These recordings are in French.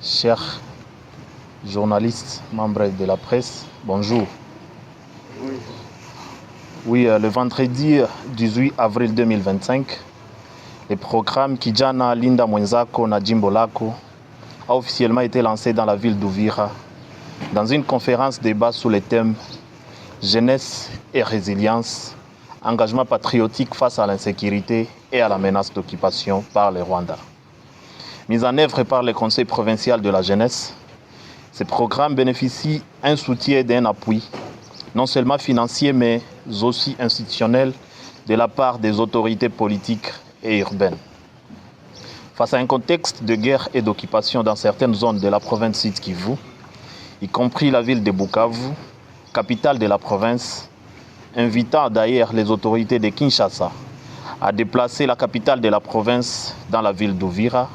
Chers journalistes, membres de la presse, bonjour. Oui, le vendredi 18 avril 2025, le programme Kijana Linda Mwenzako na Jimbo Lako a officiellement été lancé dans la ville d'Uvira dans une conférence débat sous le thème Jeunesse et résilience, engagement patriotique face à l'insécurité et à la menace d'occupation par le Rwanda. Mise en œuvre par le Conseil provincial de la jeunesse, ce programme bénéficie d'un soutien et d'un appui, non seulement financier mais aussi institutionnel, de la part des autorités politiques et urbaines. Face à un contexte de guerre et d'occupation dans certaines zones de la province Sud Kivu, y compris la ville de Bukavu, capitale de la province, invitant d'ailleurs les autorités de Kinshasa à déplacer la capitale de la province dans la ville d'Uvira,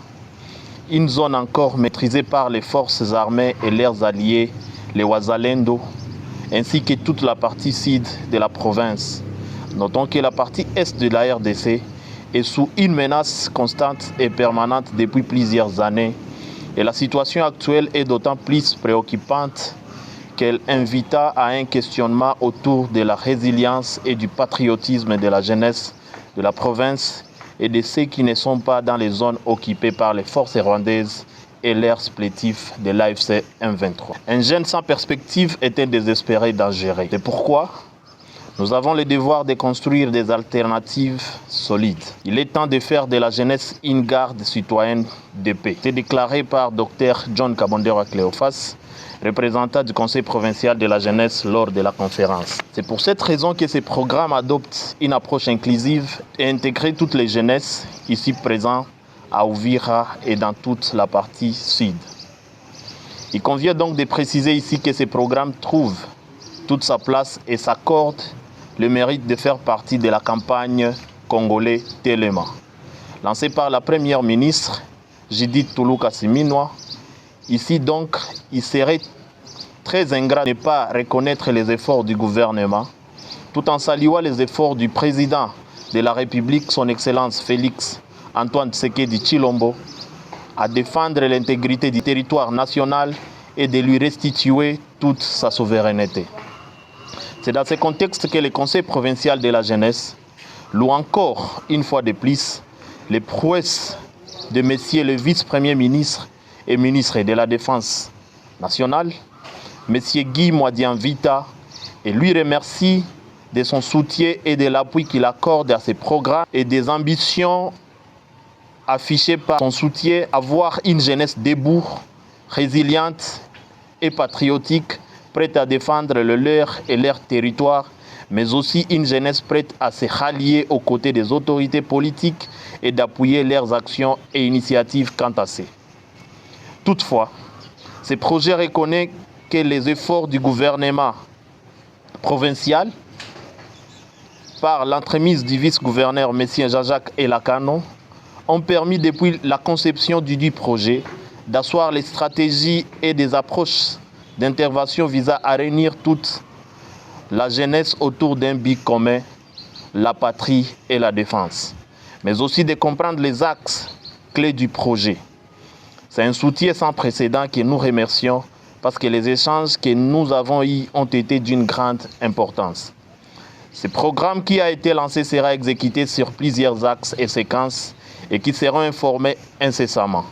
une zone encore maîtrisée par les forces armées et leurs alliés, les Wazalendo, ainsi que toute la partie sud de la province. Notons que la partie est de la RDC est sous une menace constante et permanente depuis plusieurs années, et la situation actuelle est d'autant plus préoccupante qu'elle invita à un questionnement autour de la résilience et du patriotisme de la jeunesse de la province et de ceux qui ne sont pas dans les zones occupées par les forces rwandaises et leurs supplétifs de l'AFC M23. Un jeune sans perspective est désespéré d'en gérer. C'est pourquoi nous avons le devoir de construire des alternatives solides. Il est temps de faire de la jeunesse une garde citoyenne de paix. C'est déclaré par Dr John Kabondera Cléophas, représentant du Conseil provincial de la jeunesse lors de la conférence. C'est pour cette raison que ce programme adopte une approche inclusive et intègre toutes les jeunesses ici présentes à Uvira et dans toute la partie sud. Il convient donc de préciser ici que ce programme trouve toute sa place et s'accorde le mérite de faire partie de la campagne congolais Telema, lancée par la première ministre Judith Touloukasiminwa. Ici donc, il serait très ingrat de ne pas reconnaître les efforts du gouvernement, tout en saluant les efforts du président de la République, son Excellence Félix Antoine Tshisekedi Tshilombo, à défendre l'intégrité du territoire national et de lui restituer toute sa souveraineté. C'est dans ce contexte que le Conseil provincial de la jeunesse loue encore, une fois de plus, les prouesses de messieurs le vice-premier ministre et ministre de la Défense nationale, M. Guy Mwadian-Vita, et lui remercie de son soutien et de l'appui qu'il accorde à ses programmes et des ambitions affichées par son soutien à voir une jeunesse debout, résiliente et patriotique, prête à défendre le leur et leur territoire, mais aussi une jeunesse prête à se rallier aux côtés des autorités politiques et d'appuyer leurs actions et initiatives quant à ces. Toutefois, ce projet reconnaît que les efforts du gouvernement provincial, par l'entremise du vice-gouverneur M. Jean-Jacques Elakano, ont permis depuis la conception du dit projet d'asseoir les stratégies et des approches d'intervention visant à réunir toute la jeunesse autour d'un but commun, la patrie et la défense, mais aussi de comprendre les axes clés du projet. C'est un soutien sans précédent que nous remercions parce que les échanges que nous avons eus ont été d'une grande importance. Ce programme qui a été lancé sera exécuté sur plusieurs axes et séquences et qui seront informés incessamment.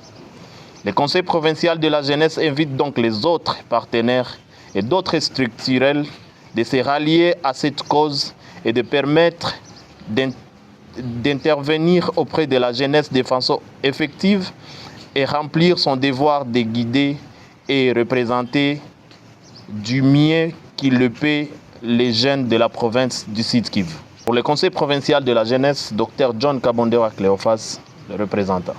Le Conseil provincial de la jeunesse invite donc les autres partenaires et d'autres structurels de se rallier à cette cause et de permettre d'intervenir auprès de la jeunesse de façon effective et remplir son devoir de guider et représenter du mieux qu'il le peut les jeunes de la province du Sud Kivu. Pour le Conseil provincial de la jeunesse, Dr John Kabondera Cléophas, le représentant.